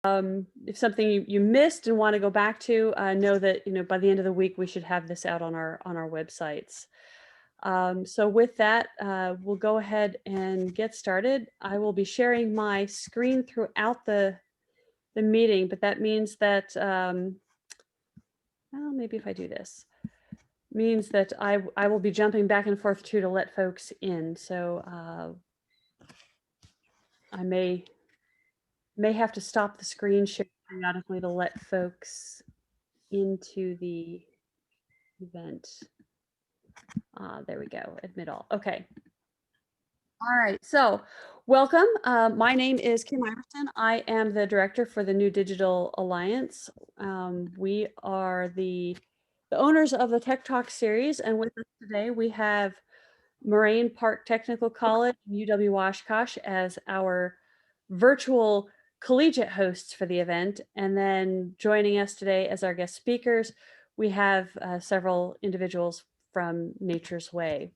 If something you missed and want to go back to, know that by the end of the week we should have this out on our websites. So with that, we'll go ahead and get started. I will be sharing my screen throughout the meeting, but that means that well, maybe if I do this, means that I will be jumping back and forth too to let folks in. So I may have to stop the screen share periodically to let folks into the event. There we go, admit all. Okay. All right, so welcome. My name is Kim Iverson. I am the director for the New Digital Alliance. We are the owners of the Tech Talk series, and with us today we have Moraine Park Technical College, UW Oshkosh, as our virtual collegiate hosts for the event. And then joining us today as our guest speakers, we have several individuals from Nature's Way.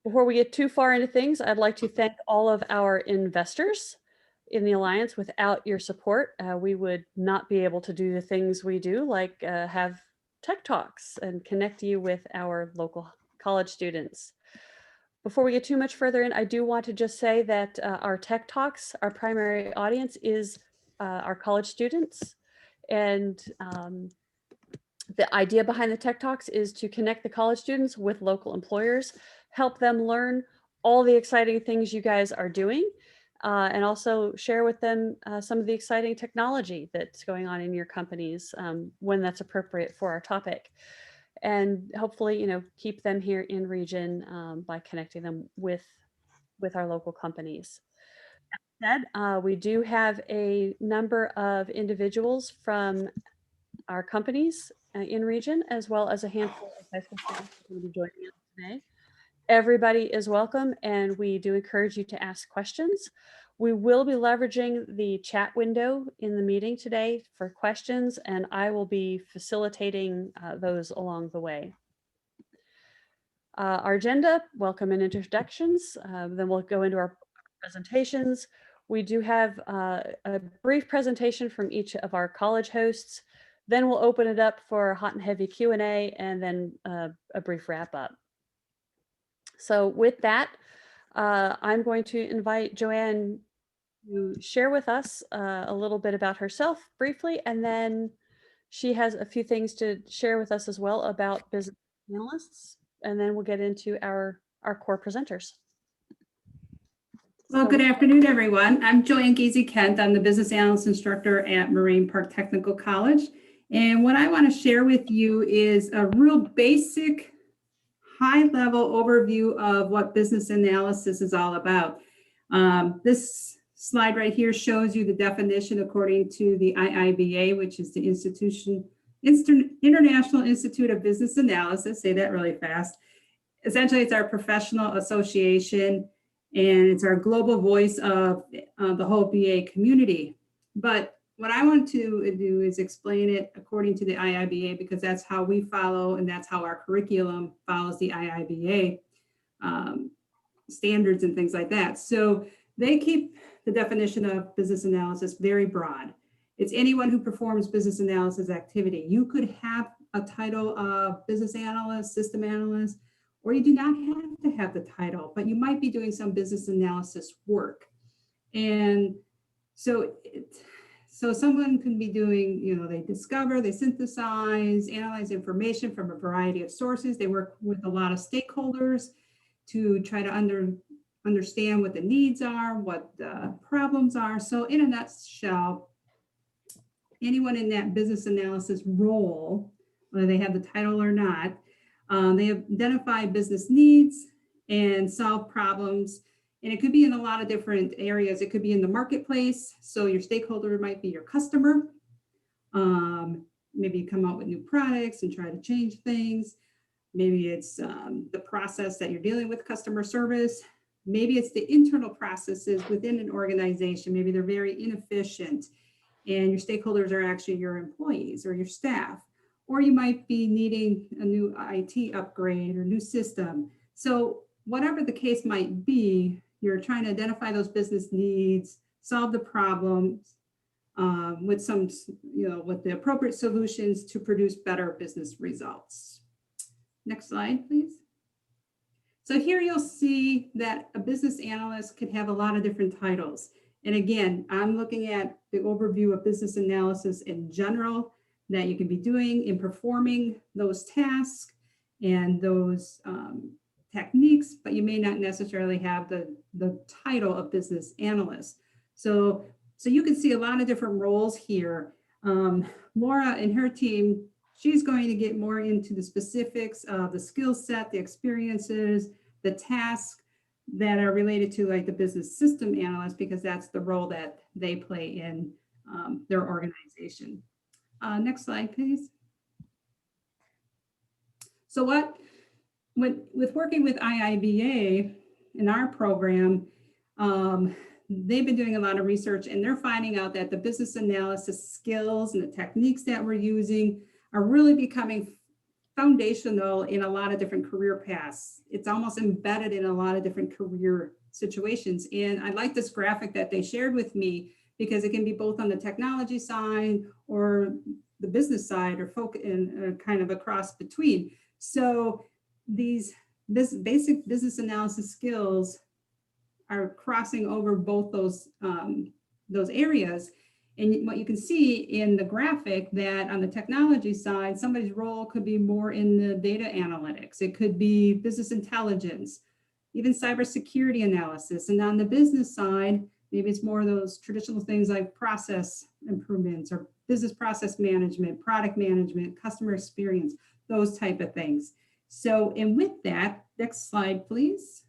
Before we get too far into things, I'd like to thank all of our investors in the Alliance. Without your support, we would not be able to do the things we do, like have Tech Talks and connect you with our local college students. Before we get too much further in, I do want to just say that our Tech Talks, our primary audience is our college students. And the idea behind the Tech Talks is to connect the college students with local employers, help them learn all the exciting things you guys are doing, and also share with them some of the exciting technology that's going on in your companies when that's appropriate for our topic. And hopefully, keep them here in region by connecting them with our local companies. That said, we do have a number of individuals from our companies in region, as well as a handful of high school students who will be joining us today. Everybody is welcome, and we do encourage you to ask questions. We will be leveraging the chat window in the meeting today for questions, and I will be facilitating those along the way. Our agenda, welcome and introductions. Then we'll go into our presentations. We do have a brief presentation from each of our college hosts. Then we'll open it up for hot and heavy Q&A, and then a brief wrap up. So with that, I'm going to invite Joanne to share with us a little bit about herself briefly, and then she has a few things to share with us as well about business analysts, and then we'll get into our core presenters. Well, good afternoon, everyone. I'm Joanne Giese-Kent. I'm the business analyst instructor at Moraine Park Technical College. And what I want to share with you is a real basic, high-level overview of what business analysis is all about. This slide right here shows you the definition according to the IIBA, which is the International Institute of Business Analysis. Say that really fast. Essentially, it's our professional association, and it's our global voice of the whole BA community. But what I want to do is explain it according to the IIBA, because that's how we follow, and that's how our curriculum follows the IIBA standards and things like that. So they keep the definition of business analysis very broad. It's anyone who performs business analysis activity. You could have a title of business analyst, system analyst, or you do not have to have the title, but you might be doing some business analysis work. And so someone can be doing, they discover, they synthesize, analyze information from a variety of sources. They work with a lot of stakeholders to try to understand what the needs are, what the problems are. So in a nutshell, anyone in that business analysis role, whether they have the title or not, they identify business needs and solve problems. And it could be in a lot of different areas. It could be in the marketplace. So your stakeholder might be your customer. Maybe you come out with new products and try to change things. Maybe it's the process that you're dealing with, customer service. Maybe it's the internal processes within an organization. Maybe they're very inefficient and your stakeholders are actually your employees or your staff. Or you might be needing a new IT upgrade or new system. So whatever the case might be, you're trying to identify those business needs, solve the problems with some, with the appropriate solutions to produce better business results. Next slide, please. So here you'll see that a business analyst could have a lot of different titles. And again, I'm looking at the overview of business analysis in general that you can be doing in performing those tasks and those techniques, but you may not necessarily have the title of business analyst. So you can see a lot of different roles here. Laura and her team, she's going to get more into the specifics of the skill set, the experiences, the tasks that are related to like the business system analyst, because that's the role that they play in their organization. Next slide, please. So with working with IIBA in our program, they've been doing a lot of research and they're finding out that the business analysis skills and the techniques that we're using are really becoming foundational in a lot of different career paths. It's almost embedded in a lot of different career situations. And I like this graphic that they shared with me because it can be both on the technology side or the business side or kind of a cross between. So these basic business analysis skills are crossing over both those areas. And what you can see in the graphic that on the technology side, somebody's role could be more in the data analytics. It could be business intelligence, even cybersecurity analysis. And on the business side, maybe it's more of those traditional things like process improvements or business process management, product management, customer experience, those type of things. So, and with that, next slide, please.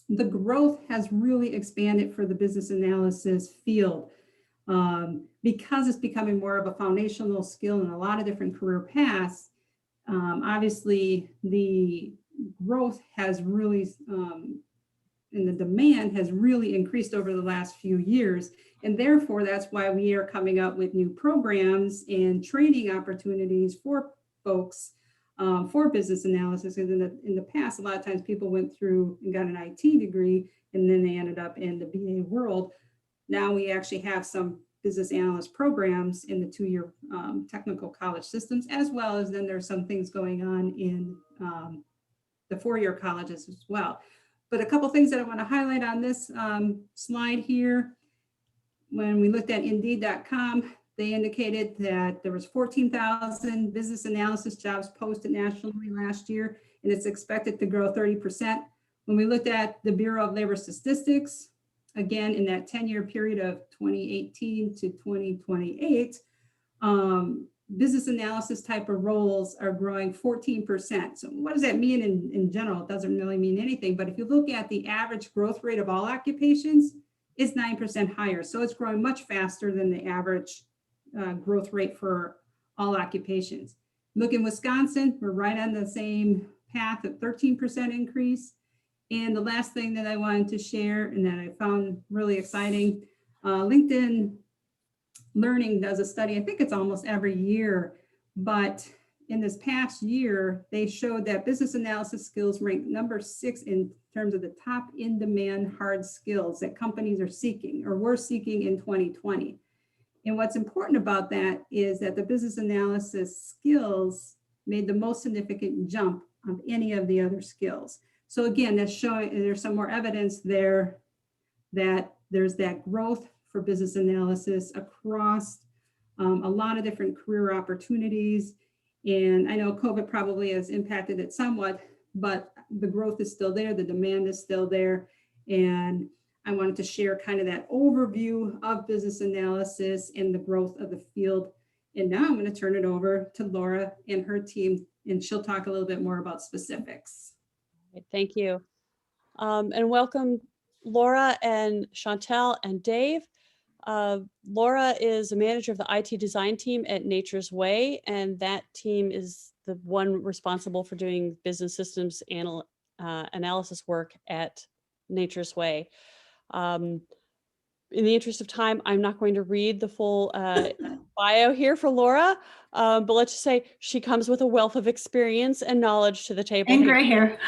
The growth has really expanded for the business analysis field because it's becoming more of a foundational skill in a lot of different career paths. Obviously, the growth has really, and the demand has really increased over the last few years. And therefore, that's why we are coming up with new programs and training opportunities for folks for business analysis. Because in the past, a lot of times people went through and got an IT degree and then they ended up in the BA world. Now we actually have some business analyst programs in the 2-year technical college systems, as well as then there's some things going on in the 4-year colleges as well. But a couple things that I want to highlight on this slide here. When we looked at Indeed.com, they indicated that there was 14,000 business analysis jobs posted nationally last year, and it's expected to grow 30%. When we looked at the Bureau of Labor Statistics, again, in that 10-year period of 2018 to 2028, business analysis type of roles are growing 14%. So what does that mean in general? It doesn't really mean anything, but if you look at the average growth rate of all occupations, it's 9% higher. So it's growing much faster than the average growth rate for all occupations. Look in Wisconsin, we're right on the same path at 13% increase. And the last thing that I wanted to share and that I found really exciting, LinkedIn Learning does a study, I think it's almost every year, but in this past year, they showed that business analysis skills ranked number 6 in terms of the top in-demand hard skills that companies are seeking or were seeking in 2020. And what's important about that is that the business analysis skills made the most significant jump of any of the other skills. So again, that's showing there's some more evidence there that there's that growth for business analysis across a lot of different career opportunities. And I know COVID probably has impacted it somewhat, but the growth is still there, the demand is still there. And I wanted to share kind of that overview of business analysis and the growth of the field. And now I'm going to turn it over to Laura and her team, and she'll talk a little bit more about specifics. Thank you. And welcome, Laura and Chantel and Dave. Laura is a manager of the IT design team at Nature's Way, and that team is the one responsible for doing business systems analysis work at Nature's Way. In the interest of time, I'm not going to read the full bio here for Laura, but let's just say she comes with a wealth of experience and knowledge to the table. And gray hair.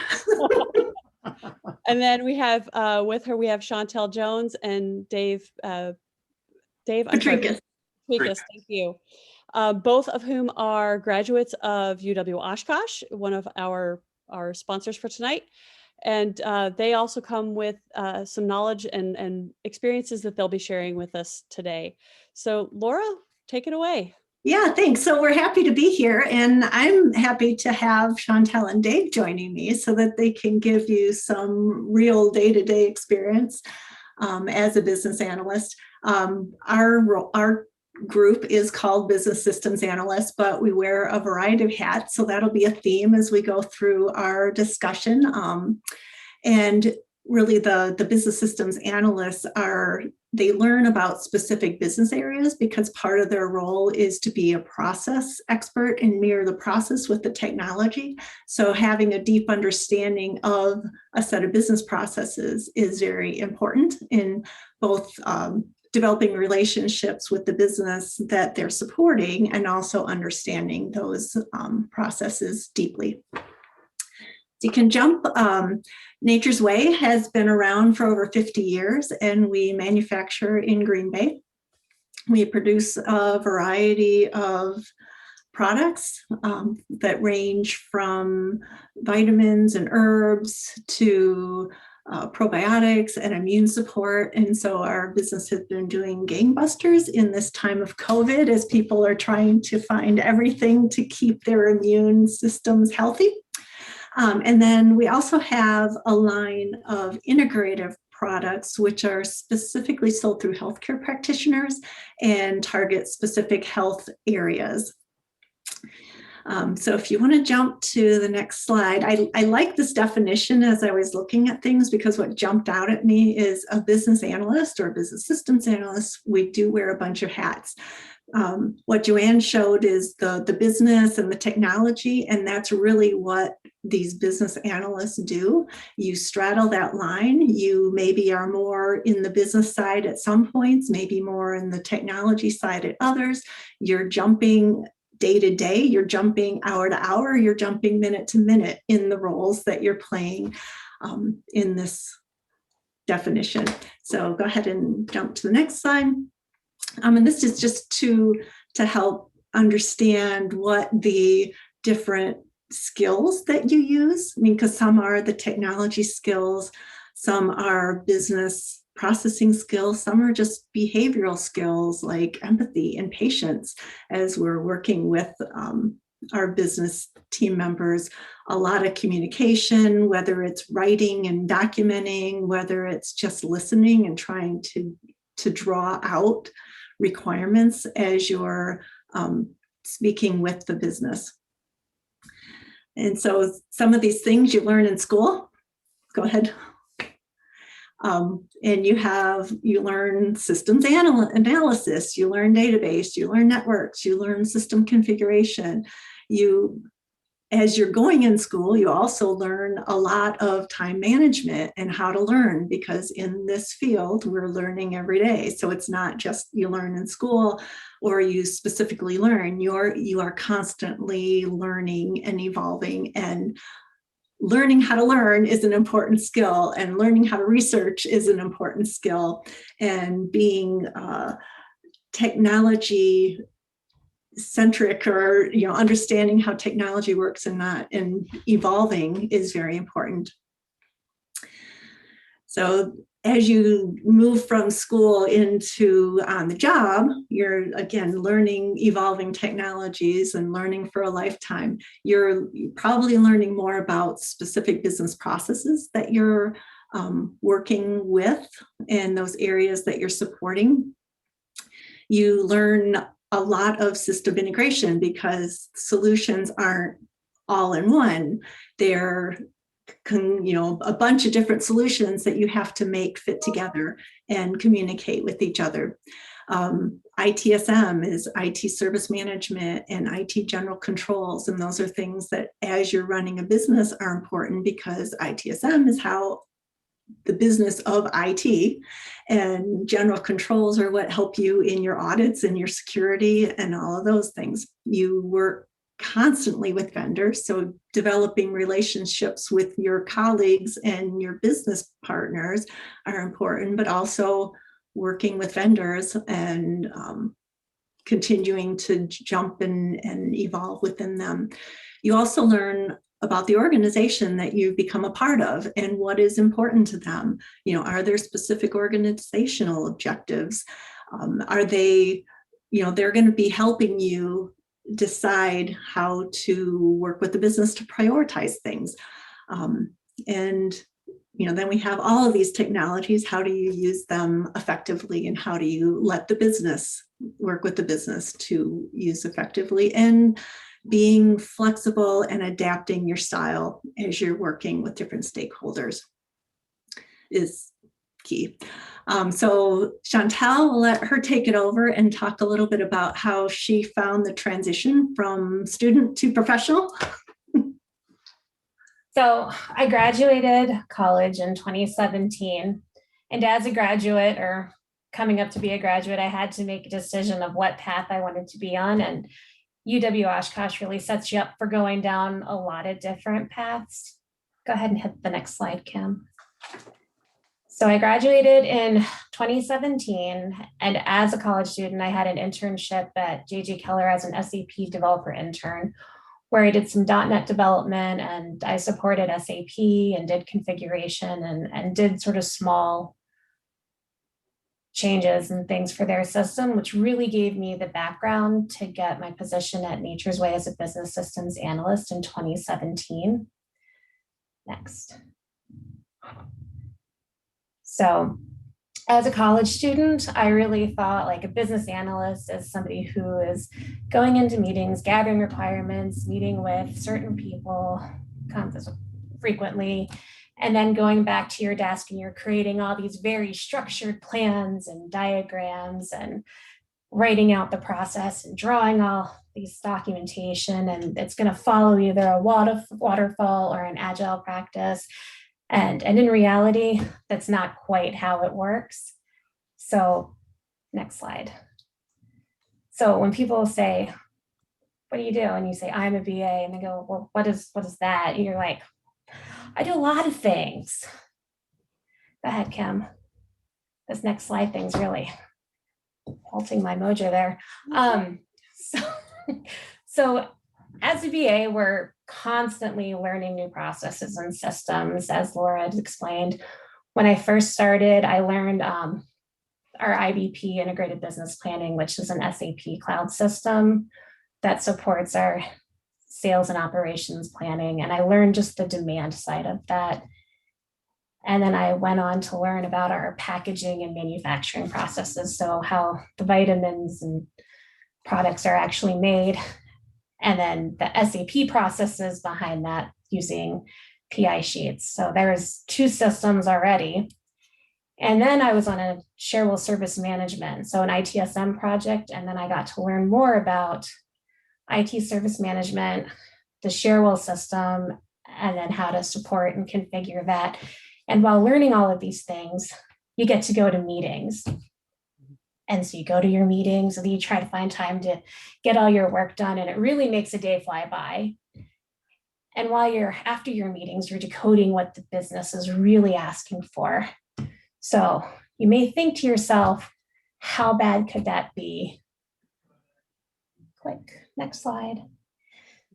And then we have with her, we have Chantel Jones and Dave, I'm sorry, Patricus. Patricus, thank you. Both of whom are graduates of UW Oshkosh, one of our sponsors for tonight. And they also come with some knowledge and experiences that they'll be sharing with us today. So Laura, take it away. Yeah, thanks. So we're happy to be here, and I'm happy to have Chantel and Dave joining me so that they can give you some real day-to-day experience as a business analyst. Our group is called Business Systems Analyst, but we wear a variety of hats, so that'll be a theme as we go through our discussion. And really the business systems analysts they learn about specific business areas because part of their role is to be a process expert and mirror the process with the technology. So having a deep understanding of a set of business processes is very important in both developing relationships with the business that they're supporting and also understanding those processes deeply. You can jump. Nature's Way has been around for over 50 years, and we manufacture in Green Bay. We produce a variety of products that range from vitamins and herbs to probiotics and immune support. And so our business has been doing gangbusters in this time of COVID as people are trying to find everything to keep their immune systems healthy. And then we also have a line of integrative products, which are specifically sold through healthcare practitioners and target specific health areas. So if you want to jump to the next slide, I like this definition as I was looking at things because what jumped out at me is a business analyst or a business systems analyst. We do wear a bunch of hats. What Joanne showed is the business and the technology, and that's really what these business analysts do. You straddle that line. You maybe are more in the business side at some points, maybe more in the technology side at others. You're jumping day to day, you're jumping hour to hour, you're jumping minute to minute in the roles that you're playing in this definition. So go ahead and jump to the next slide. And this is just to help understand what the different skills that you use. I mean, because some are the technology skills, some are business processing skills, some are just behavioral skills like empathy and patience as we're working with our business team members. A lot of communication, whether it's writing and documenting, whether it's just listening and trying to draw out requirements as you're speaking with the business. And so some of these things you learn in school. Go ahead. And you learn systems analysis, you learn database, you learn networks, you learn system configuration. As you're going in school, you also learn a lot of time management and how to learn, because in this field, we're learning every day. So it's not just you learn in school or you specifically learn, you are constantly learning and evolving, and learning how to learn is an important skill, and learning how to research is an important skill, and being technology centric, or understanding how technology works and evolving is very important. So as you move from school into on the job, you're again learning evolving technologies and learning for a lifetime. You're probably learning more about specific business processes that you're working with and those areas that you're supporting. You learn a lot of system integration because solutions aren't all in one. They're a bunch of different solutions that you have to make fit together and communicate with each other. ITSM is IT service management and IT general controls, and those are things that as you're running a business are important, because ITSM is how the business of IT, and general controls are what help you in your audits and your security and all of those things. You work constantly with vendors. So developing relationships with your colleagues and your business partners are important, but also working with vendors and continuing to jump and evolve within them. You also learn about the organization that you've become a part of and what is important to them. Are there specific organizational objectives? Are they, they're going to be helping you decide how to work with the business to prioritize things. And then we have all of these technologies. How do you use them effectively, and how do you let the business work with the business to use effectively, and being flexible and adapting your style as you're working with different stakeholders is key. So Chantel, will let her take it over and talk a little bit about how she found the transition from student to professional. So I graduated college in 2017, and as a graduate, or coming up to be a graduate, I had to make a decision of what path I wanted to be on. And UW Oshkosh really sets you up for going down a lot of different paths. Go ahead and hit the next slide, Kim. So I graduated in 2017, and as a college student, I had an internship at J.G. Keller as an SAP developer intern, where I did some .NET development, and I supported SAP and did configuration and did sort of small changes and things for their system, which really gave me the background to get my position at Nature's Way as a business systems analyst in 2017. Next. So as a college student, I really thought like a business analyst is somebody who is going into meetings, gathering requirements, meeting with certain people frequently, and then going back to your desk and you're creating all these very structured plans and diagrams and writing out the process and drawing all these documentation, and it's going to follow either a waterfall or an agile practice. And in reality, that's not quite how it works. So next slide. So when people say, what do you do? And you say, I'm a BA, and they go, well, what is that? And you're like, I do a lot of things. Go ahead, Kim. This next slide thing's really halting my mojo there. So as a BA, we're constantly learning new processes and systems, as Laura had explained. When I first started, I learned our IBP, Integrated Business Planning, which is an SAP cloud system that supports our sales and operations planning. And I learned just the demand side of that. And then I went on to learn about our packaging and manufacturing processes. So how the vitamins and products are actually made. And then the SAP processes behind that using PI sheets. So there's 2 systems already. And then I was on a Sharewell service management, so an ITSM project. And then I got to learn more about IT service management, the Sharewell system, and then how to support and configure that. And while learning all of these things, you get to go to meetings. And so you go to your meetings and you try to find time to get all your work done, and it really makes a day fly by. And while you're after your meetings, you're decoding what the business is really asking for. So you may think to yourself, how bad could that be? Click, next slide.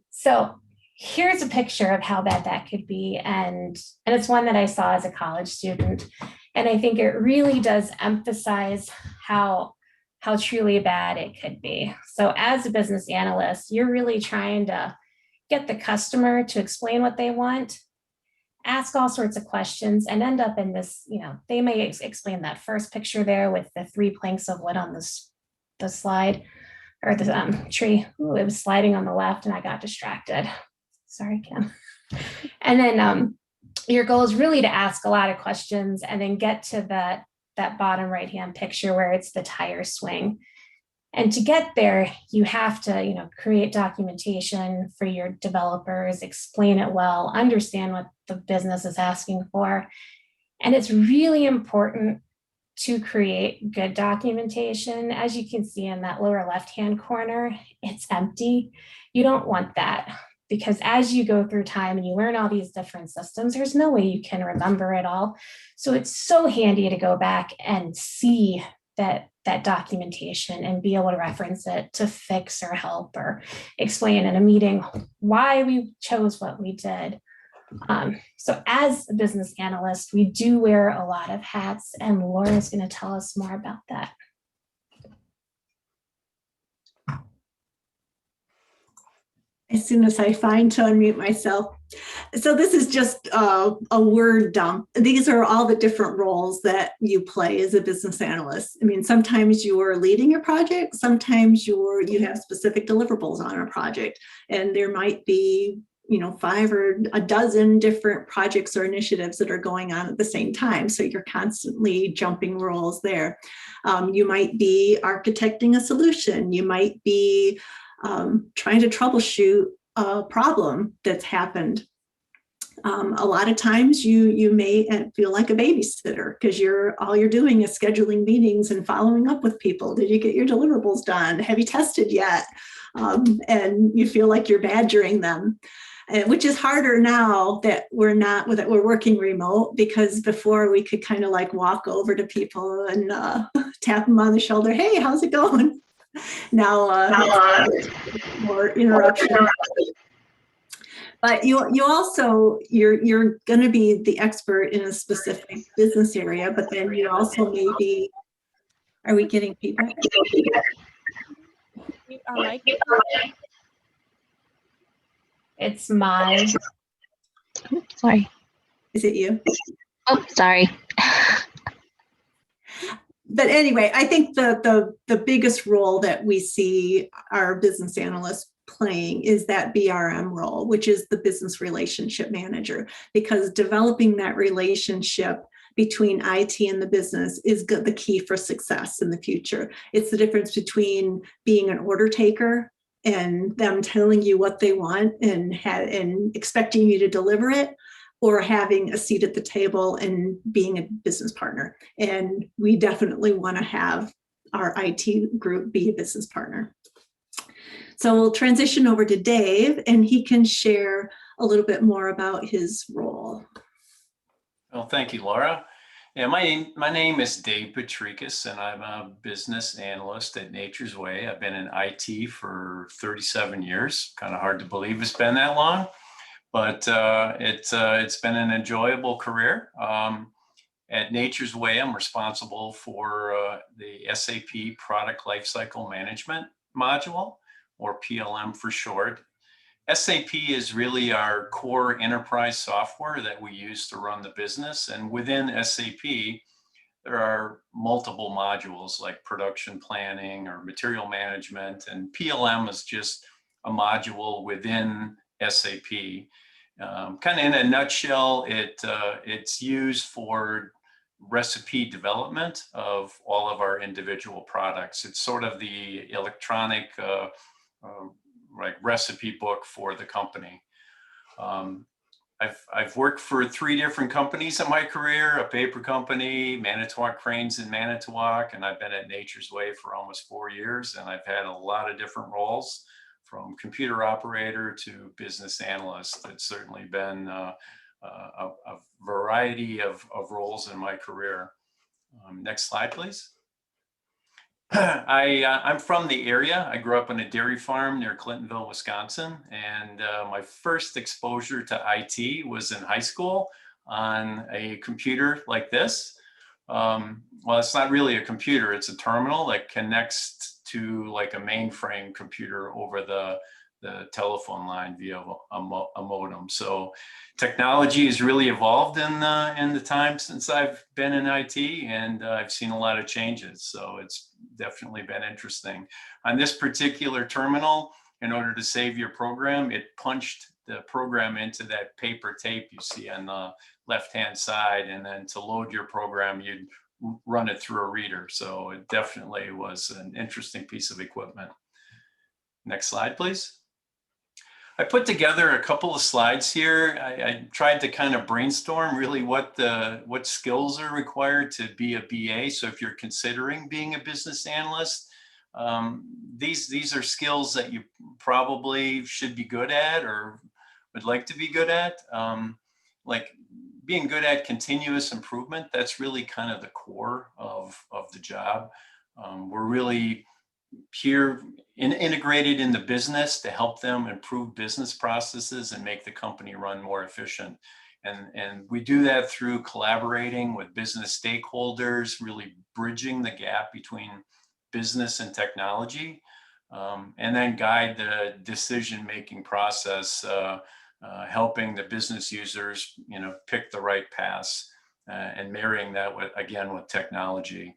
So here's a picture of how bad that could be. And it's one that I saw as a college student. And I think it really does emphasize how truly bad it could be. So as a business analyst, you're really trying to get the customer to explain what they want, ask all sorts of questions, and end up in this, they may explain that first picture there with the 3 planks of wood on the slide, or the tree. Ooh, it was sliding on the left and I got distracted. Sorry, Kim. And then your goal is really to ask a lot of questions and then get to that bottom right-hand picture where it's the tire swing. And to get there, you have to, create documentation for your developers, explain it well, understand what the business is asking for. And it's really important to create good documentation. As you can see in that lower left-hand corner, it's empty. You don't want that, because as you go through time and you learn all these different systems, there's no way you can remember it all. So it's so handy to go back and see that documentation and be able to reference it to fix or help or explain in a meeting why we chose what we did. So as a business analyst, we do wear a lot of hats, and Laura's going to tell us more about that. As soon as I find to unmute myself. So this is just a word dump. These are all the different roles that you play as a business analyst. I mean, sometimes you're leading a project, sometimes you have specific deliverables on a project, and there might be 5 or a dozen different projects or initiatives that are going on at the same time. So you're constantly jumping roles there. You might be architecting a solution. You might be trying to troubleshoot a problem that's happened. A lot of times you may feel like a babysitter because all you're doing is scheduling meetings and following up with people. Did you get your deliverables done? Have you tested yet? And you feel like you're badgering them, which is harder now that we're working remote, because before we could kind of like walk over to people and tap them on the shoulder. Hey, how's it going? Now more interruption. But you're going to be the expert in a specific business area, but then you also may be. Are we getting feedback? It's my. Oh, sorry. Is it you? Oh, sorry. But anyway, I think the biggest role that we see our business analysts playing is that BRM role, which is the business relationship manager, because developing that relationship between IT and the business is the key for success in the future. It's the difference between being an order taker and them telling you what they want and expecting you to deliver it, or having a seat at the table and being a business partner. And we definitely want to have our IT group be a business partner. So we'll transition over to Dave, and he can share a little bit more about his role. Well, thank you, Laura. Yeah, my name is Dave Patricus, and I'm a business analyst at Nature's Way. I've been in IT for 37 years. Kind of hard to believe it's been that long. But it's been an enjoyable career. At Nature's Way, I'm responsible for the SAP Product Lifecycle Management module, or PLM for short. SAP is really our core enterprise software that we use to run the business. And within SAP, there are multiple modules like production planning or material management. And PLM is just a module within SAP. Kind of in a nutshell, it's used for recipe development of all of our individual products. It's sort of the electronic like recipe book for the company. I've worked for 3 different companies in my career: a paper company, Manitowoc Cranes in Manitowoc, and I've been at Nature's Way for almost 4 years, and I've had a lot of different roles, from computer operator to business analyst. It's certainly been a variety of roles in my career. Next slide, please. I'm from the area. I grew up on a dairy farm near Clintonville, Wisconsin, and my first exposure to IT was in high school on a computer like this. Well, it's not really a computer, it's a terminal that connects to like a mainframe computer over the telephone line via a modem. So technology has really evolved in the time since I've been in IT, and I've seen a lot of changes. So it's definitely been interesting. On this particular terminal, in order to save your program, it punched the program into that paper tape you see on the left-hand side, and then to load your program, you'd run it through a reader. So it definitely was an interesting piece of equipment. Next slide, please. I put together a couple of slides here. I tried to kind of brainstorm really what skills are required to be a BA. So if you're considering being a business analyst, these are skills that you probably should be good at or would like to be good at. Like being good at continuous improvement, that's really kind of the core of the job. We're really here integrated in the business to help them improve business processes and make the company run more efficient. And we do that through collaborating with business stakeholders, really bridging the gap between business and technology, and then guide the decision-making process, helping the business users, pick the right paths and marrying that with technology.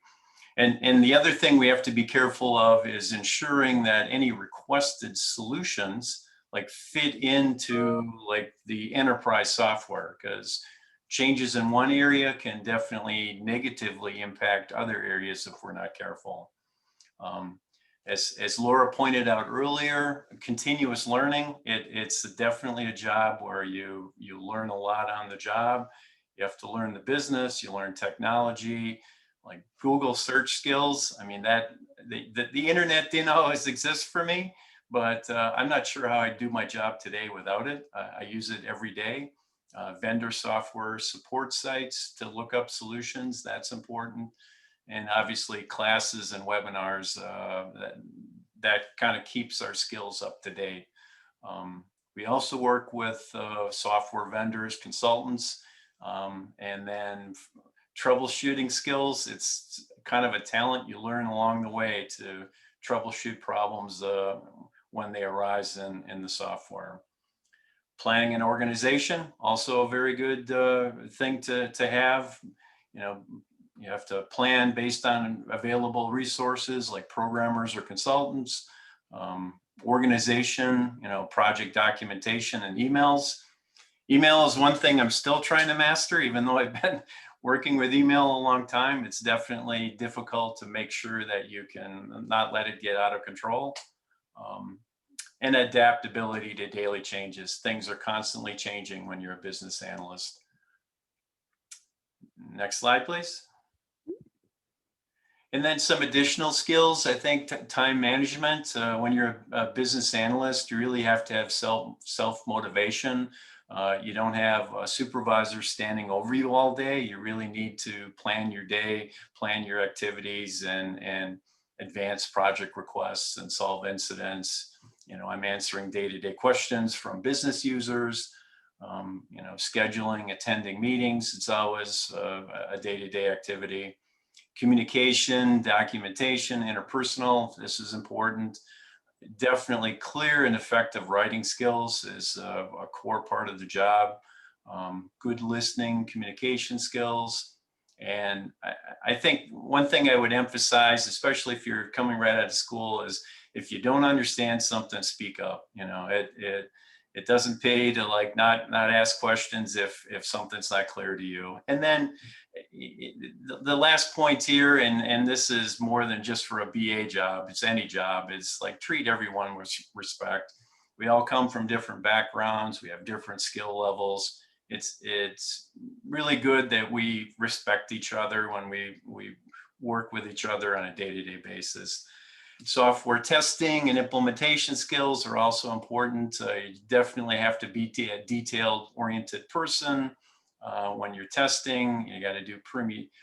And the other thing we have to be careful of is ensuring that any requested solutions like fit into like the enterprise software, because changes in one area can definitely negatively impact other areas if we're not careful. As Laura pointed out earlier, continuous learning, it's definitely a job where you learn a lot on the job. You have to learn the business, you learn technology, like Google search skills. I mean, the internet didn't always exist for me, but I'm not sure how I do my job today without it. I use it every day. Vendor software support sites to look up solutions, that's important. And obviously classes and webinars, that kind of keeps our skills up to date. We also work with software vendors, consultants, and then troubleshooting skills. It's kind of a talent you learn along the way to troubleshoot problems when they arise in the software. Planning and organization, also a very good thing to have. You have to plan based on available resources like programmers or consultants. Organization, project documentation and emails. Email is one thing I'm still trying to master, even though I've been working with email a long time. It's definitely difficult to make sure that you can not let it get out of control. And adaptability to daily changes. Things are constantly changing when you're a business analyst. Next slide, please. And then some additional skills, I think time management. When you're a business analyst, you really have to have self-motivation. You don't have a supervisor standing over you all day. You really need to plan your day, plan your activities, and advance project requests and solve incidents. I'm answering day-to-day questions from business users, scheduling, attending meetings. It's always a day-to-day activity. Communication, documentation, interpersonal, this is important. Definitely clear and effective writing skills is a core part of the job. Good listening, communication skills. And I think one thing I would emphasize, especially if you're coming right out of school, is if you don't understand something, speak up. It doesn't pay to like not ask questions if something's not clear to you. And then the last point here, and this is more than just for a BA job, it's any job, is like treat everyone with respect. We all come from different backgrounds. We have different skill levels. It's really good that we respect each other when we work with each other on a day-to-day basis. Software testing and implementation skills are also important. You definitely have to be a detailed-oriented person. When you're testing, you got to do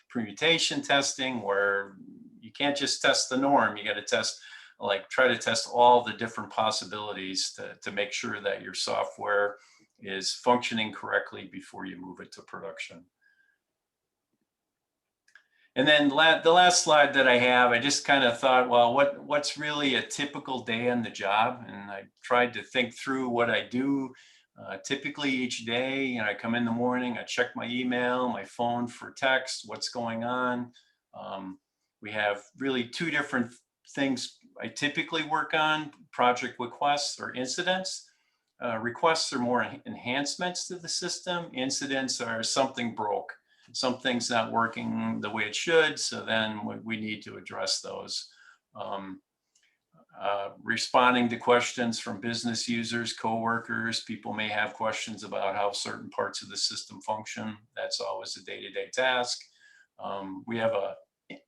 permutation testing, where you can't just test the norm. You got to try to test all the different possibilities to make sure that your software is functioning correctly before you move it to production. And then the last slide that I have, I just kind of thought, well, what's really a typical day on the job? And I tried to think through what I do typically each day. I come in the morning, I check my email, my phone for text, what's going on. We have really two different things I typically work on: project requests or incidents. Requests are more enhancements to the system. Incidents are something broke. Something's not working the way it should, so then we need to address those. responding to questions from business users, coworkers. People may have questions about how certain parts of the system function. That's always a day-to-day task. We have a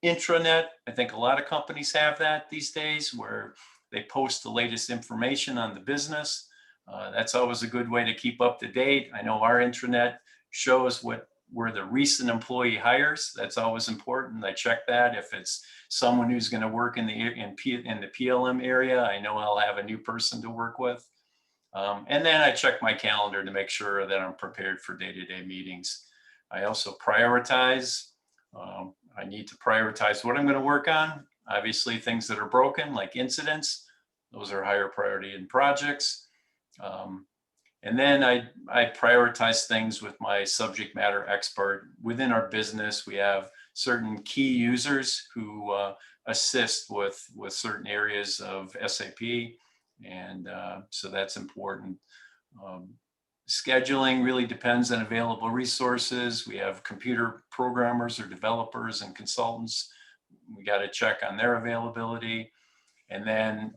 intranet. I think a lot of companies have that these days, where they post the latest information on the business. That's always a good way to keep up to date. I know our intranet shows what were the recent employee hires. That's always important. I check that. If it's someone who's going to work in the PLM area, I know I'll have a new person to work with. And then I check my calendar to make sure that I'm prepared for day-to-day meetings. I also prioritize. I need to prioritize what I'm going to work on. Obviously, things that are broken, like incidents, those are higher priority in projects. And then I prioritize things with my subject matter expert. Within our business, we have certain key users who assist with certain areas of SAP. And so that's important. Scheduling really depends on available resources. We have computer programmers or developers and consultants. We got to check on their availability. And then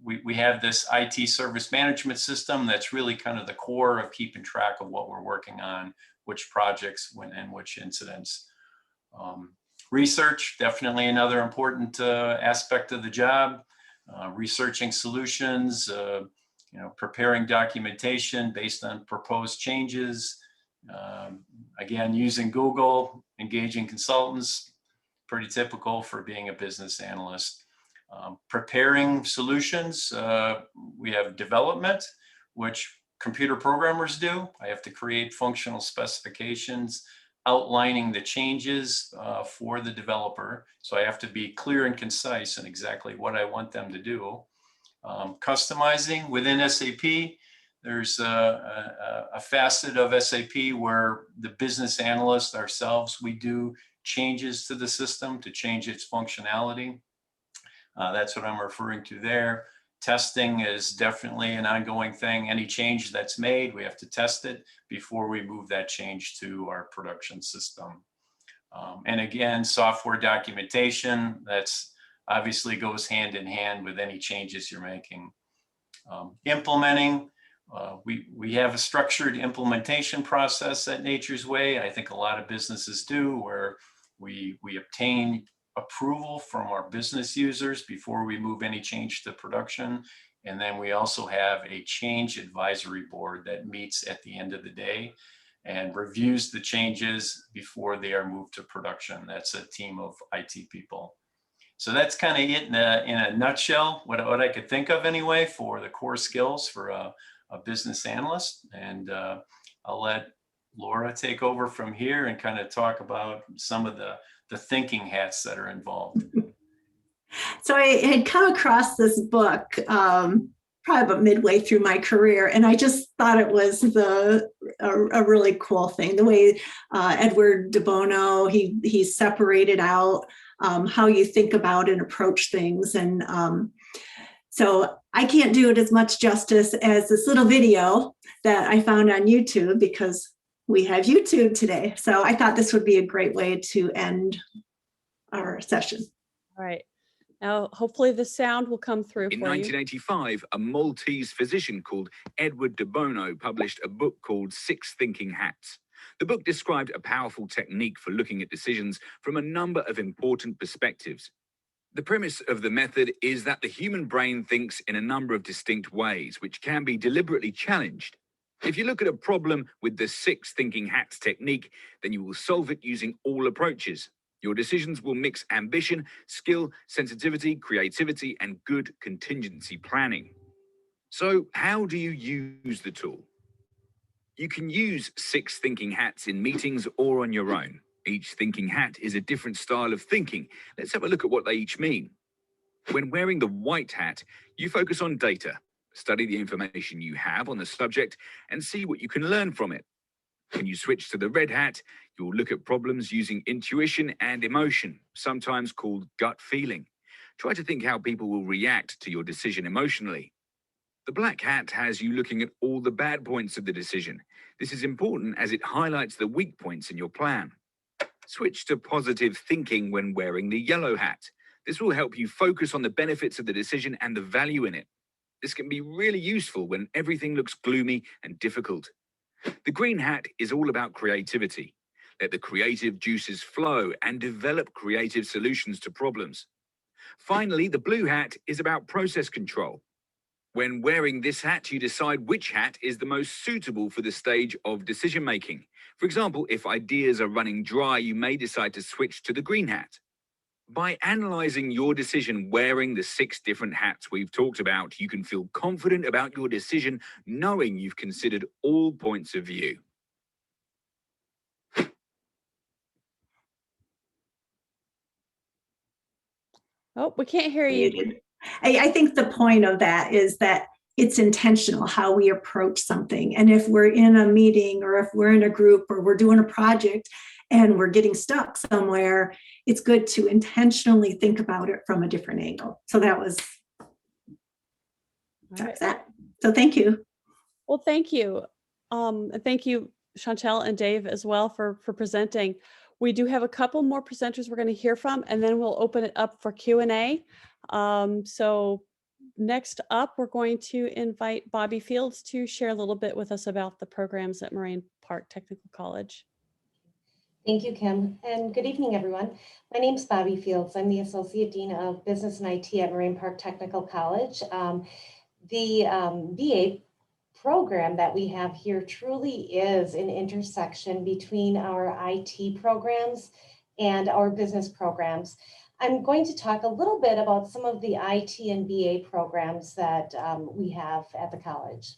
we have this IT service management system that's really kind of the core of keeping track of what we're working on, which projects, when, and which incidents. Research, definitely another important aspect of the job. Researching solutions, preparing documentation based on proposed changes. Again, using Google, engaging consultants, pretty typical for being a business analyst. Preparing solutions, we have development, which computer programmers do. I have to create functional specifications outlining the changes for the developer. So I have to be clear and concise in exactly what I want them to do. Customizing within SAP, there's a facet of SAP where the business analysts ourselves, we do changes to the system to change its functionality. That's what I'm referring to there. Testing is definitely an ongoing thing. Any change that's made, we have to test it before we move that change to our production system. And again, software documentation, that's obviously goes hand in hand with any changes you're making. Implementing, we have a structured implementation process at Nature's Way. I think a lot of businesses do, where we obtain approval from our business users before we move any change to production. And then we also have a change advisory board that meets at the end of the day and reviews the changes before they are moved to production. That's a team of IT people. So that's kind of it in a nutshell, what I could think of anyway for the core skills for a business analyst. And I'll let Laura take over from here and kind of talk about some of the thinking hats that are involved. So I had come across this book probably about midway through my career, and I just thought it was a really cool thing. The way Edward de Bono, he separated out how you think about and approach things. And so I can't do it as much justice as this little video that I found on YouTube, because we have YouTube today. So I thought this would be a great way to end our session. All right. Now, hopefully the sound will come through In for you. 1985, a Maltese physician called Edward de Bono published a book called 6 Thinking Hats. The book described a powerful technique for looking at decisions from a number of important perspectives. The premise of the method is that the human brain thinks in a number of distinct ways, which can be deliberately challenged. If you look at a problem with the 6 Thinking Hats technique, then you will solve it using all approaches. Your decisions will mix ambition, skill, sensitivity, creativity, and good contingency planning. So, how do you use the tool? You can use 6 Thinking Hats in meetings or on your own. Each thinking hat is a different style of thinking. Let's have a look at what they each mean. When wearing the white hat, you focus on data. Study the information you have on the subject and see what you can learn from it. When you switch to the red hat, you'll look at problems using intuition and emotion, sometimes called gut feeling. Try to think how people will react to your decision emotionally. The black hat has you looking at all the bad points of the decision. This is important as it highlights the weak points in your plan. Switch to positive thinking when wearing the yellow hat. This will help you focus on the benefits of the decision and the value in it. This can be really useful when everything looks gloomy and difficult. The green hat is all about creativity. Let the creative juices flow and develop creative solutions to problems. Finally, the blue hat is about process control. When wearing this hat, you decide which hat is the most suitable for the stage of decision making. For example, if ideas are running dry, you may decide to switch to the green hat. By analyzing your decision wearing the 6 different hats we've talked about, you can feel confident about your decision, knowing you've considered all points of view. Oh, we can't hear you. Muted. I think the point of that is that it's intentional how we approach something. And if we're in a meeting or if we're in a group or we're doing a project and we're getting stuck somewhere, it's good to intentionally think about it from a different angle. So that was that. So thank you. Well, thank you. And thank you, Chantel and Dave as well for presenting. We do have a couple more presenters we're going to hear from, and then we'll open it up for Q&A. So next up, we're going to invite Bobby Fields to share a little bit with us about the programs at Moraine Park Technical College. Thank you, Kim, and good evening, everyone. My name is Bobby Fields. I'm the Associate Dean of Business and IT at Moraine Park Technical College. The BA program that we have here truly is an intersection between our IT programs and our business programs. I'm going to talk a little bit about some of the IT and BA programs that we have at the college.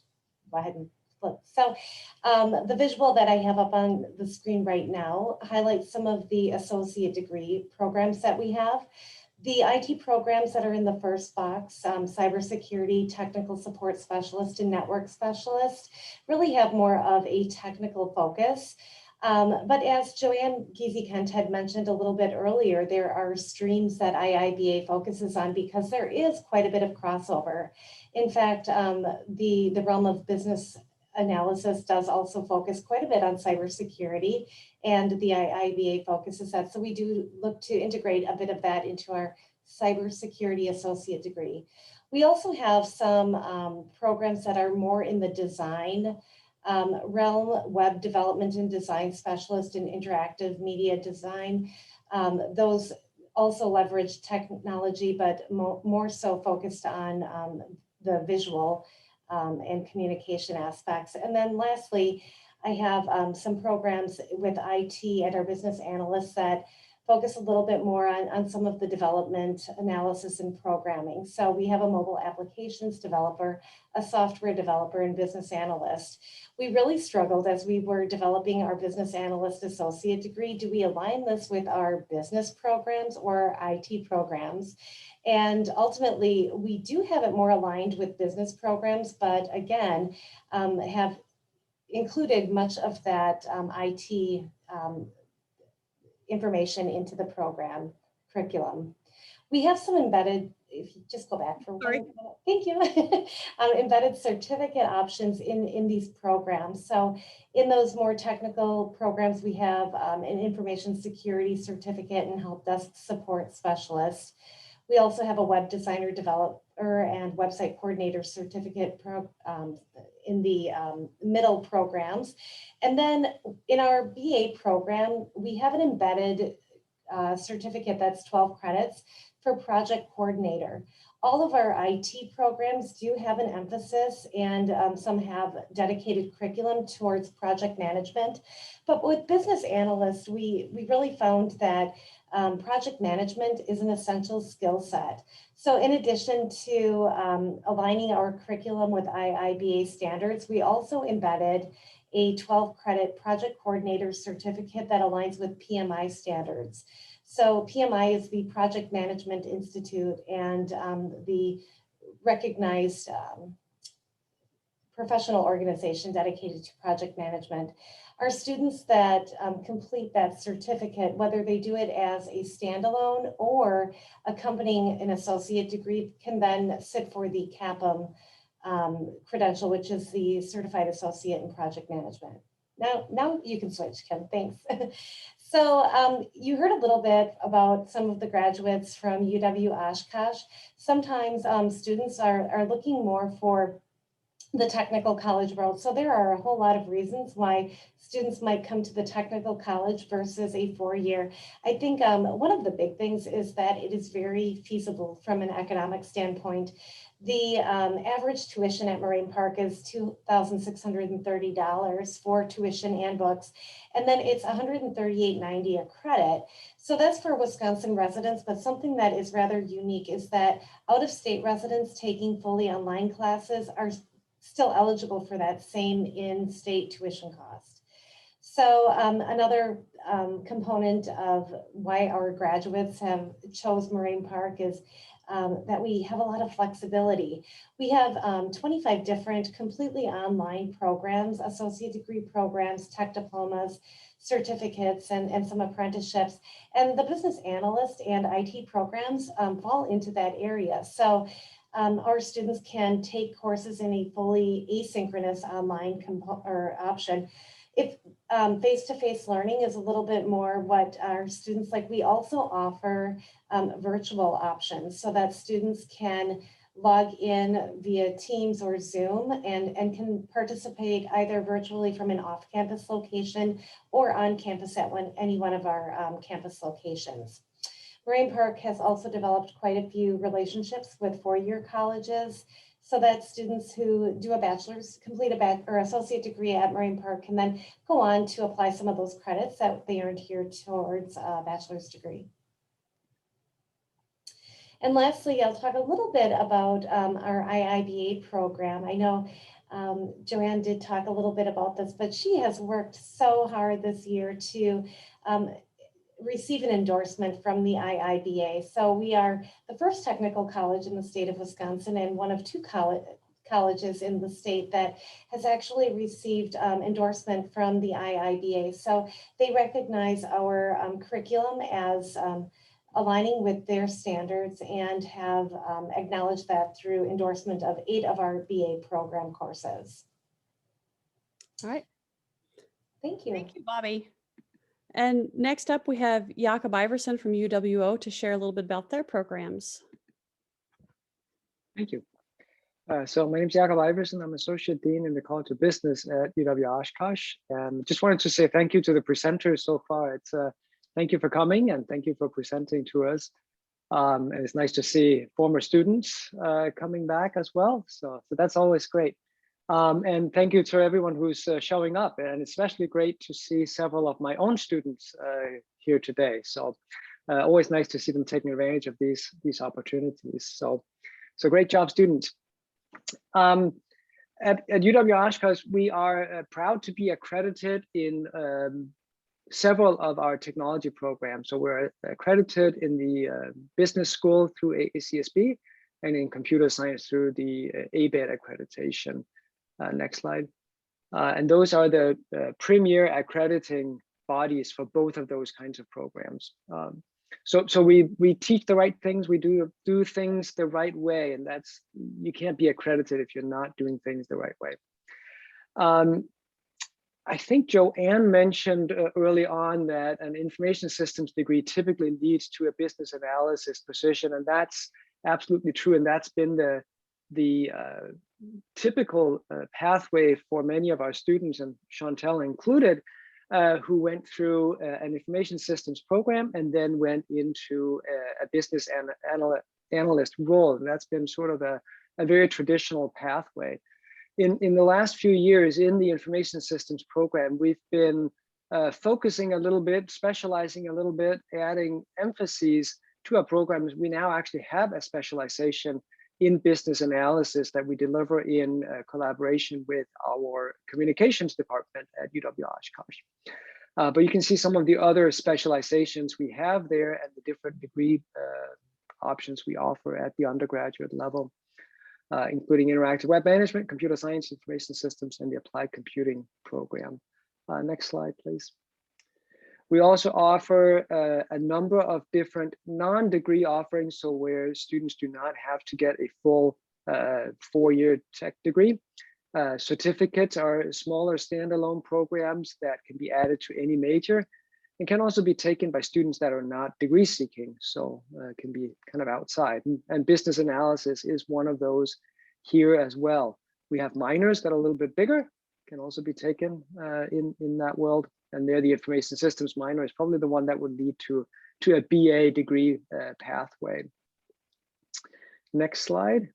Go ahead and flip. So the visual that I have up on the screen right now highlights some of the associate degree programs that we have. The IT programs that are in the first box, cybersecurity, technical support specialist, and network specialist, really have more of a technical focus. But as Joanne Giese-Kent had mentioned a little bit earlier, there are streams that IIBA focuses on because there is quite a bit of crossover. In fact, the realm of business analysis does also focus quite a bit on cybersecurity, and the IIBA focuses that. So we do look to integrate a bit of that into our cybersecurity associate degree. We also have some programs that are more in the design realm, web development and design specialist and interactive media design. Those also leverage technology, but more so focused on the visual and communication aspects. And then lastly, I have some programs with IT at our business analysts that focus a little bit more on some of the development analysis and programming. So we have a mobile applications developer, a software developer, and business analyst. We really struggled as we were developing our business analyst associate degree. Do we align this with our business programs or IT programs? And ultimately, we do have it more aligned with business programs, but again, have included much of that IT information into the program curriculum. We have some embedded, if you just go back for one minute, thank you, embedded certificate options in these programs. So in those more technical programs, we have an information security certificate and help desk support specialist. We also have a web designer, developer, and website coordinator certificate in the middle programs. And then in our BA program, we have an embedded certificate that's 12 credits for project coordinator. All of our IT programs do have an emphasis, and some have dedicated curriculum towards project management. But with business analysts, we really found that project management is an essential skill set. So in addition to aligning our curriculum with IIBA standards, we also embedded a 12 credit project coordinator certificate that aligns with PMI standards. So PMI is the Project Management Institute and the recognized professional organization dedicated to project management. Our students that complete that certificate, whether they do it as a standalone or accompanying an associate degree, can then sit for the CAPM credential, which is the Certified Associate in Project Management. Now you can switch, Kim, thanks. So you heard a little bit about some of the graduates from UW Oshkosh. Sometimes students are looking more for the technical college world. So there are a whole lot of reasons why students might come to the technical college versus a 4-year. I think one of the big things is that it is very feasible from an economic standpoint. The average tuition at Moraine Park is $2,630 for tuition and books, and then it's $138.90 a credit. So that's for Wisconsin residents, but something that is rather unique is that out-of-state residents taking fully online classes are still eligible for that same in-state tuition cost. So another component of why our graduates have chose Moraine Park is that we have a lot of flexibility. We have 25 different completely online programs, associate degree programs, tech diplomas, certificates, and some apprenticeships. And the business analyst and IT programs fall into that area. So our students can take courses in a fully asynchronous online option. If face-to-face learning is a little bit more what our students like, we also offer virtual options so that students can log in via Teams or Zoom and can participate either virtually from an off-campus location or on campus at any one of our campus locations. Moraine Park has also developed quite a few relationships with 4-year colleges so that students who do a bachelor's, complete a or associate degree at Moraine Park can then go on to apply some of those credits that they earned here towards a bachelor's degree. And lastly, I'll talk a little bit about our IIBA program. I know Joanne did talk a little bit about this, but she has worked so hard this year to receive an endorsement from the IIBA. So we are the first technical college in the state of Wisconsin and one of 2 colleges in the state that has actually received endorsement from the IIBA. So they recognize our curriculum as aligning with their standards and have acknowledged that through endorsement of 8 of our BA program courses. All right. Thank you. Thank you, Bobby. And next up, we have Jakob Iverson from UWO to share a little bit about their programs. Thank you. So my name is Jakob Iverson. I'm Associate Dean in the College of Business at UW Oshkosh. And just wanted to say thank you to the presenters so far. It's thank you for coming and thank you for presenting to us. And it's nice to see former students coming back as well. So that's always great. And thank you to everyone who's showing up, and especially great to see several of my own students here today. So always nice to see them taking advantage of these opportunities. So great job, students. At UW Oshkosh, we are proud to be accredited in several of our technology programs. So we're accredited in the business school through ACSB and in computer science through the ABET accreditation. Next slide. And those are the premier accrediting bodies for both of those kinds of programs. So we teach the right things, we do things the right way, and that's, you can't be accredited if you're not doing things the right way. I think Joanne mentioned early on that an information systems degree typically leads to a business analysis position, and that's absolutely true, and that's been the typical pathway for many of our students, and Chantel included, who went through an information systems program and then went into a business analyst role. And that's been sort of a very traditional pathway. In the last few years in the information systems program, we've been focusing a little bit, specializing a little bit, adding emphases to our programs. We now actually have a specialization in business analysis that we deliver in collaboration with our communications department at UW Oshkosh. But you can see some of the other specializations we have there and the different degree options we offer at the undergraduate level, including interactive web management, computer science, information systems, and the applied computing program. Next slide, please. We also offer a number of different non-degree offerings, so where students do not have to get a full 4-year tech degree. Certificates are smaller standalone programs that can be added to any major. It can also be taken by students that are not degree seeking, so it can be kind of outside. And business analysis is one of those here as well. We have minors that are a little bit bigger, can also be taken in that world. And there, the information systems minor is probably the one that would lead to a BA degree pathway. Next slide.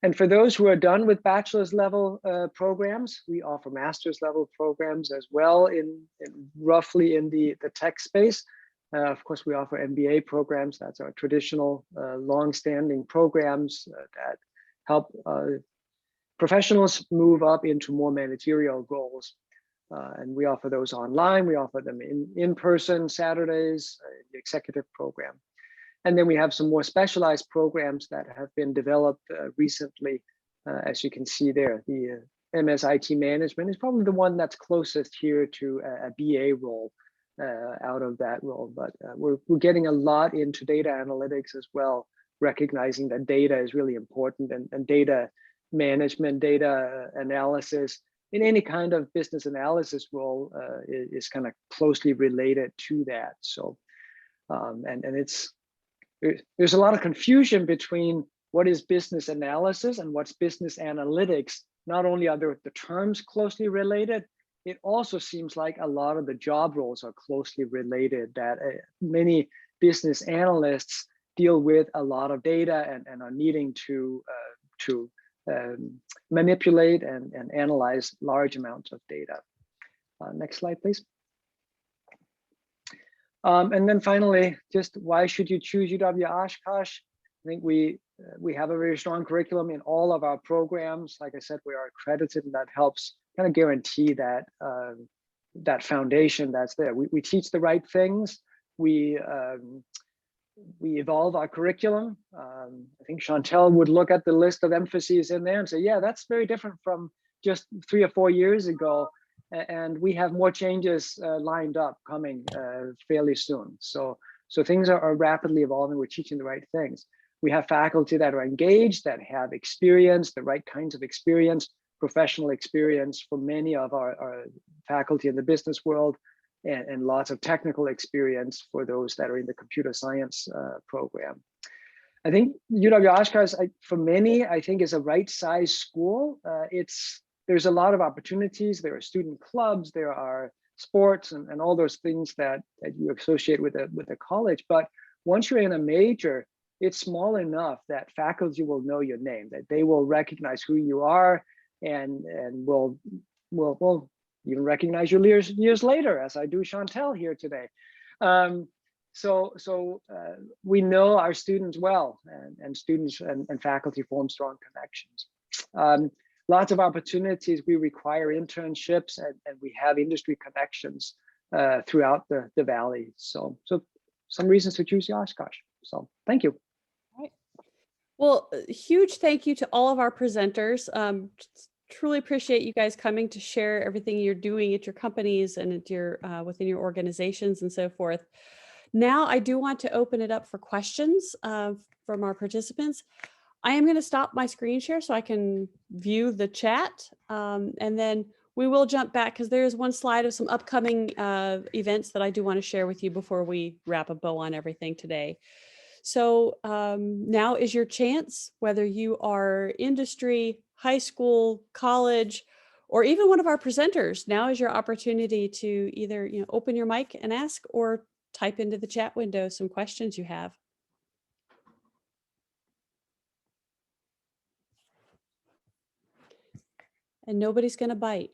And for those who are done with bachelor's level programs, we offer master's level programs as well roughly in the tech space. Of course, we offer MBA programs. That's our traditional long-standing programs that help professionals move up into more managerial roles. And we offer those online. We offer them in person Saturdays, the executive program. And then we have some more specialized programs that have been developed recently, as you can see there. The MS IT management is probably the one that's closest here to a BA role out of that role. But we're getting a lot into data analytics as well, recognizing that data is really important, and data management, data analysis in any kind of business analysis role is kind of closely related to that. So, and there's a lot of confusion between what is business analysis and what's business analytics. Not only are the terms closely related, it also seems like a lot of the job roles are closely related, that many business analysts deal with a lot of data and are needing to manipulate and analyze large amounts of data. Next slide, please. And then finally, just why should you choose UW-Oshkosh? I think we have a very strong curriculum in all of our programs. Like I said, we are accredited, and that helps kind of guarantee that that foundation that's there. We teach the right things. We evolve our curriculum. I think Chantel would look at the list of emphases in there and say, yeah, that's very different from just 3 or 4 years ago. And we have more changes lined up coming fairly soon. So things are rapidly evolving. We're teaching the right things. We have faculty that are engaged, that have experience, the right kinds of experience, professional experience for many of our faculty in the business world, and lots of technical experience for those that are in the computer science program. I think UW-Oshkosh, for many, I think is a right size school. There's a lot of opportunities. There are student clubs, there are sports, and all those things that you associate with a college. But once you're in a major, it's small enough that faculty will know your name, that they will recognize who you are, and will even recognize you years later, as I do Chantel here today. So we know our students well, and students and faculty form strong connections. Lots of opportunities. We require internships, and we have industry connections throughout the valley. So some reasons to choose Oshkosh. So thank you. All right. Well, a huge thank you to all of our presenters. Truly appreciate you guys coming to share everything you're doing at your companies and at your within your organizations and so forth. Now, I do want to open it up for questions from our participants. I am going to stop my screen share so I can view the chat, and then we will jump back because there is one slide of some upcoming events that I do want to share with you before we wrap a bow on everything today. So now is your chance, whether you are industry, high school, college, or even one of our presenters. Now is your opportunity to either open your mic and ask, or type into the chat window some questions you have. And nobody's going to bite.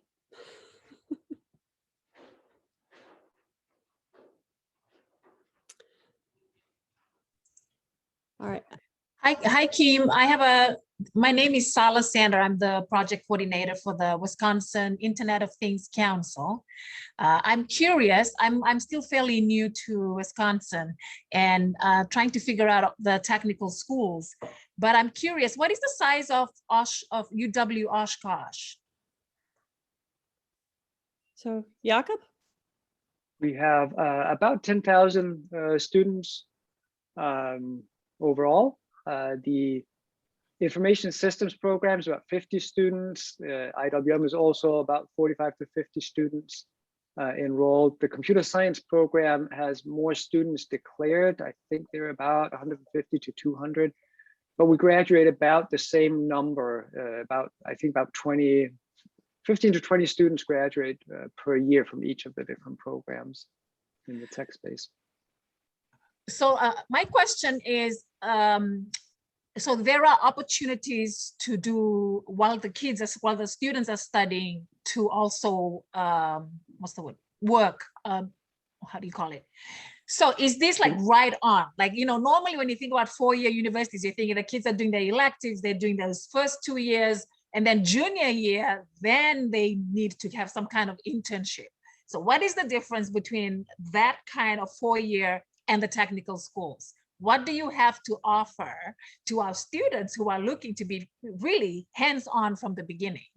All right. Hi, Kim. My name is Sala Sander. I'm the project coordinator for the Wisconsin Internet of Things Council. I'm curious. I'm still fairly new to Wisconsin and trying to figure out the technical schools. But I'm curious, what is the size of UW-Oshkosh? So, Jakob? We have about 10,000 students overall. The information systems program is about 50 students. IWM is also about 45 to 50 students. enrolled. The computer science program has more students declared. I think they're about 150 to 200, but we graduate about the same number, I think about 15 to 20 students graduate per year from each of the different programs in the tech space. So my question is, so there are opportunities to do while the students are studying to also, what's the word, work, how do you call it? So is this like right on? Like, normally when you think about four-year universities, you're thinking the kids are doing their electives, they're doing those first 2 years, and then junior year, then they need to have some kind of internship. So what is the difference between that kind of 4-year and the technical schools? What do you have to offer to our students who are looking to be really hands-on from the beginning?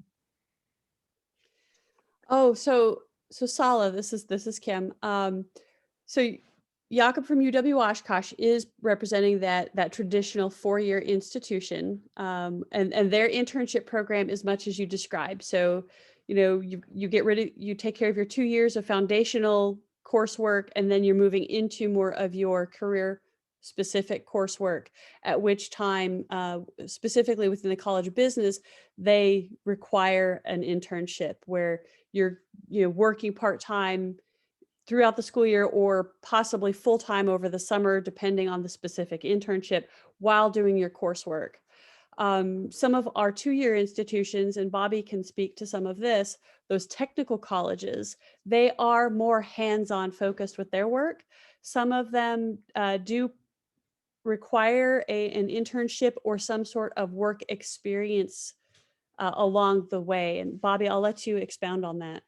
Oh, so Sala, this is Kim. So Jakob from UW Oshkosh is representing that traditional 4-year institution, and their internship program is much as you described. So, you take care of your 2 years of foundational coursework, and then you're moving into more of your career specific coursework, at which time, specifically within the College of Business, they require an internship where you're working part-time throughout the school year or possibly full-time over the summer, depending on the specific internship, while doing your coursework. Some of our 2-year institutions, and Bobby can speak to some of this, those technical colleges, they are more hands-on focused with their work. Some of them do require an internship or some sort of work experience along the way. And Bobby, I'll let you expound on that.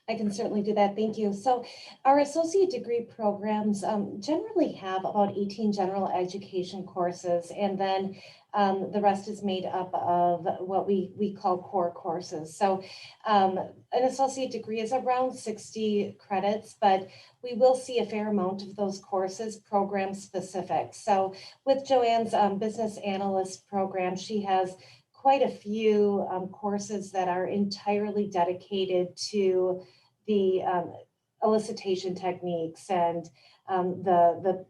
I can certainly do that. Thank you. So our associate degree programs generally have about 18 general education courses, and then the rest is made up of what we call core courses. So an associate degree is around 60 credits, but we will see a fair amount of those courses program specific. So with Joanne's business analyst program, she has quite a few courses that are entirely dedicated to the elicitation techniques and the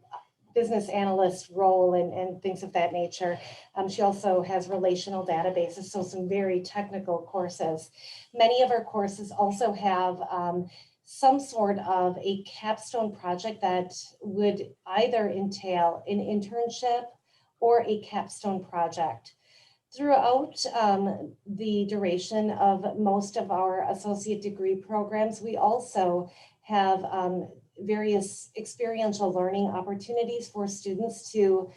business analyst role and things of that nature. She also has relational databases, so some very technical courses. Many of our courses also have some sort of a capstone project that would either entail an internship or a capstone project. Throughout the duration of most of our associate degree programs, we also have various experiential learning opportunities for students to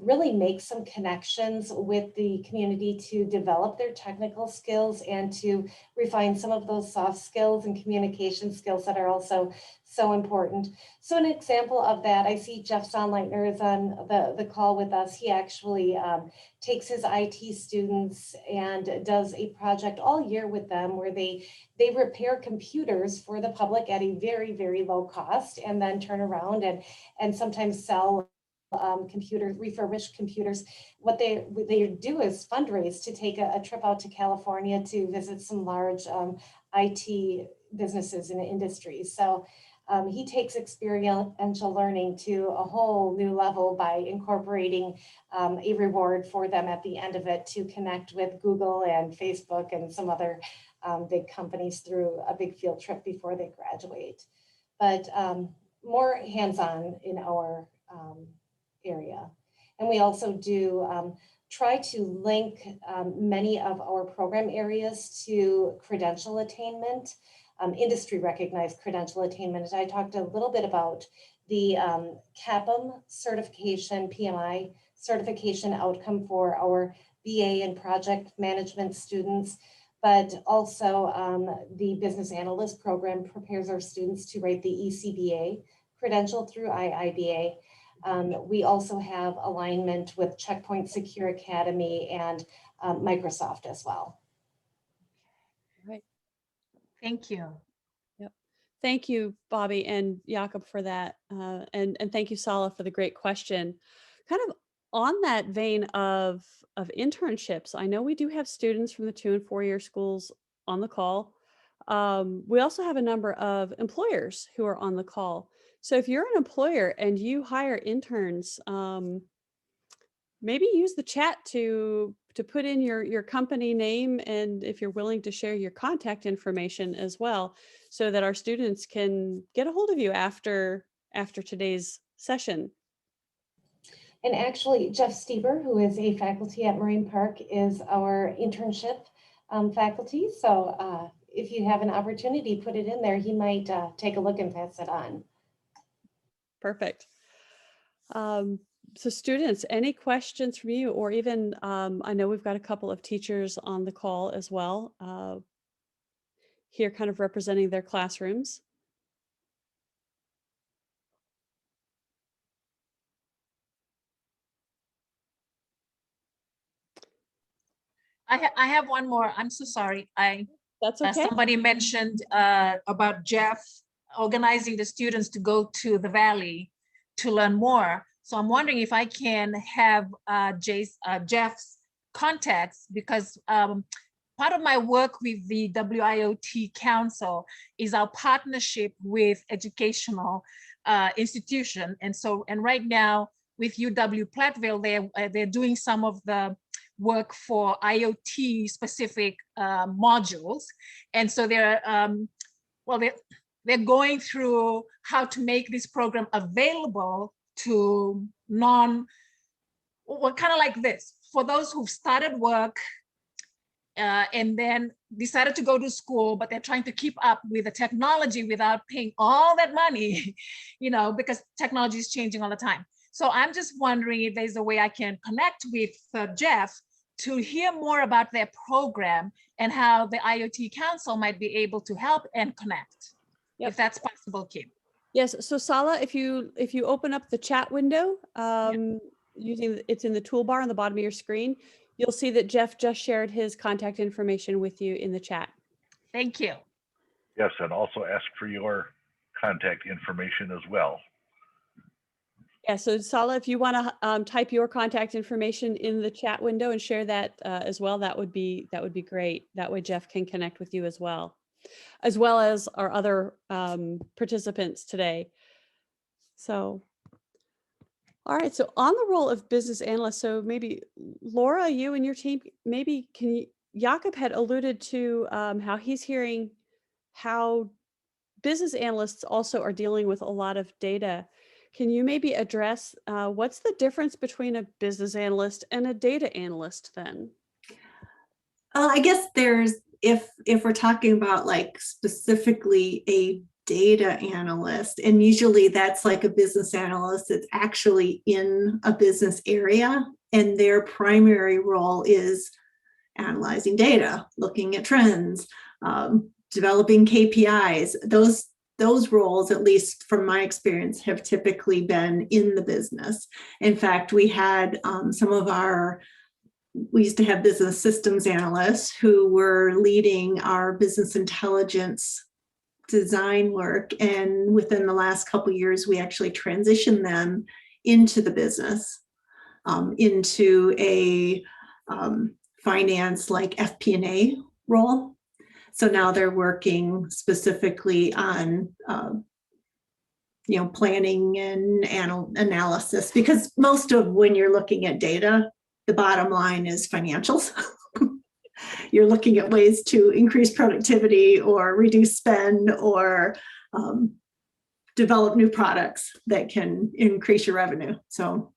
really make some connections with the community to develop their technical skills and to refine some of those soft skills and communication skills that are also so important. So an example of that, I see Jeff Sonleitner is on the call with us. He actually takes his IT students and does a project all year with them where they repair computers for the public at a very, very low cost, and then turn around and sometimes sell refurbished computers. What they do is fundraise to take a trip out to California to visit some large IT businesses and industries. So he takes experiential learning to a whole new level by incorporating a reward for them at the end of it to connect with Google and Facebook and some other big companies through a big field trip before they graduate. But more hands-on in our area. And we also do try to link many of our program areas to credential attainment, industry recognized credential attainment. I talked a little bit about the CAPM certification, PMI certification outcome for our BA and project management students, but also the business analyst program prepares our students to write the ECBA credential through IIBA. We also have alignment with Checkpoint Secure Academy and Microsoft as well. Right. Thank you. Yep. Thank you, Bobby and Jakob, for that. And thank you, Sala, for the great question. Kind of on that vein of internships, I know we do have students from the 2- and 4-year schools on the call. We also have a number of employers who are on the call. So if you're an employer and you hire interns, maybe use the chat to put in your company name, and if you're willing to share your contact information as well, so that our students can get a hold of you after today's session. And actually, Jeff Stieber, who is a faculty at Marine Park, is our internship faculty. So if you have an opportunity, put it in there. He might take a look and pass it on. Perfect. So students, any questions from you, or even, I know we've got a couple of teachers on the call as well, here kind of representing their classrooms. I have one more. I'm so sorry. That's okay. Somebody mentioned about Jeff organizing the students to go to the Valley to learn more. So I'm wondering if I can have Jeff's contacts, because part of my work with the WIoT Council is our partnership with educational institution. And right now with UW Platteville, they're doing some of the work for IoT specific modules. And so they're going through how to make this program available to kind of like this, for those who've started work and then decided to go to school, but they're trying to keep up with the technology without paying all that money, because technology is changing all the time. So I'm just wondering if there's a way I can connect with Jeff to hear more about their program and how the IoT Council might be able to help and connect. Yep. If that's possible, Kim. Yes, so Sala, if you open up the chat window, it's in the toolbar on the bottom of your screen, you'll see that Jeff just shared his contact information with you in the chat. Thank you. Yes, and also ask for your contact information as well. Yeah, so Sala, if you want to type your contact information in the chat window and share that as well, that would be great. That way Jeff can connect with you as well as our other participants today. So, all right, so on the role of business analyst, so maybe Laura, you and your team, maybe Jakob had alluded to how he's hearing how business analysts also are dealing with a lot of data. Can you maybe address what's the difference between a business analyst and a data analyst then? I guess if we're talking about like specifically a data analyst, and usually that's like a business analyst that's actually in a business area, and their primary role is analyzing data, looking at trends, developing KPIs. Those roles, at least from my experience, have typically been in the business. In fact, we had we used to have business systems analysts who were leading our business intelligence design work. And within the last couple of years, we actually transitioned them into the business, into a finance like FP&A role. So now they're working specifically on planning and analysis, because most of when you're looking at data, the bottom line is financials. You're looking at ways to increase productivity or reduce spend or develop new products that can increase your revenue. So.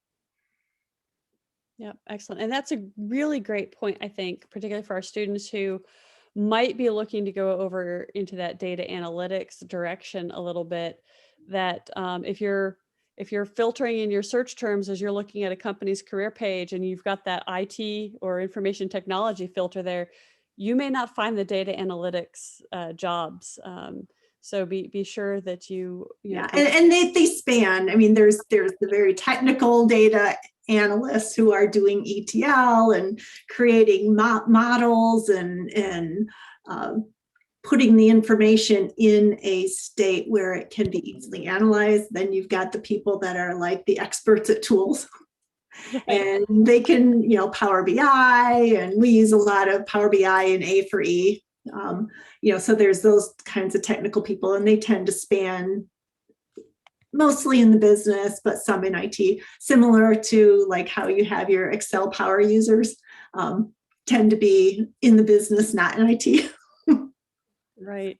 Yeah, excellent. And that's a really great point, I think, particularly for our students who might be looking to go over into that data analytics direction a little bit, that if you're filtering in your search terms as you're looking at a company's career page and you've got that IT or information technology filter there, you may not find the data analytics jobs. So be sure that you know. And they span. I mean, there's the very technical data analysts who are doing ETL and creating models and putting the information in a state where it can be easily analyzed. Then you've got the people that are like the experts at tools. And they can, Power BI, and we use a lot of Power BI and A4E So there's those kinds of technical people, and they tend to span mostly in the business, but some in IT, similar to like how you have your Excel power users tend to be in the business, not in IT. Right.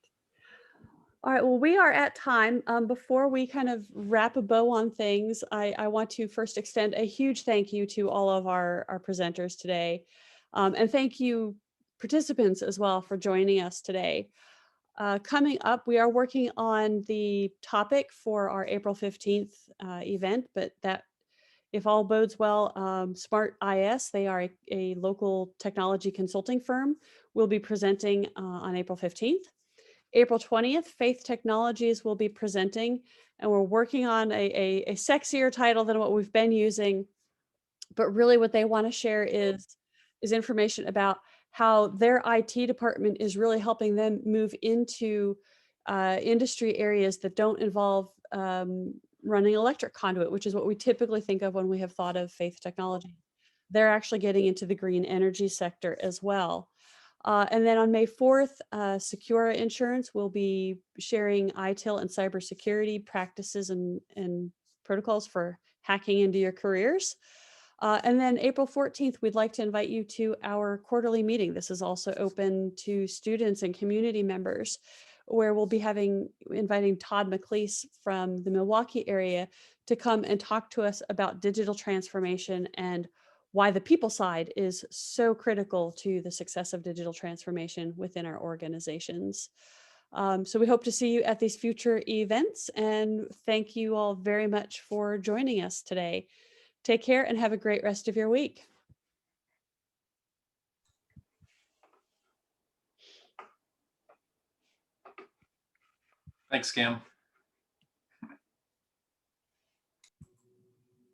All right, well, we are at time. Before we kind of wrap a bow on things, I want to first extend a huge thank you to all of our presenters today. And thank you participants as well for joining us today. Coming up, we are working on the topic for our April 15th event, but that, if all bodes well, Smart IS, they are a local technology consulting firm, will be presenting on April 15th. April 20th, Faith Technologies will be presenting, and we're working on a sexier title than what we've been using, but really what they want to share is information about how their IT department is really helping them move into industry areas that don't involve running electric conduit, which is what we typically think of when we have thought of Faith Technology. They're actually getting into the green energy sector as well. And then on May 4th, Secura Insurance will be sharing ITIL and cybersecurity practices and protocols for hacking into your careers. And then April 14th, we'd like to invite you to our quarterly meeting. This is also open to students and community members, where we'll be inviting Todd McLeese from the Milwaukee area to come and talk to us about digital transformation and why the people side is so critical to the success of digital transformation within our organizations. So we hope to see you at these future events, and thank you all very much for joining us today. Take care and have a great rest of your week. Thanks, Cam.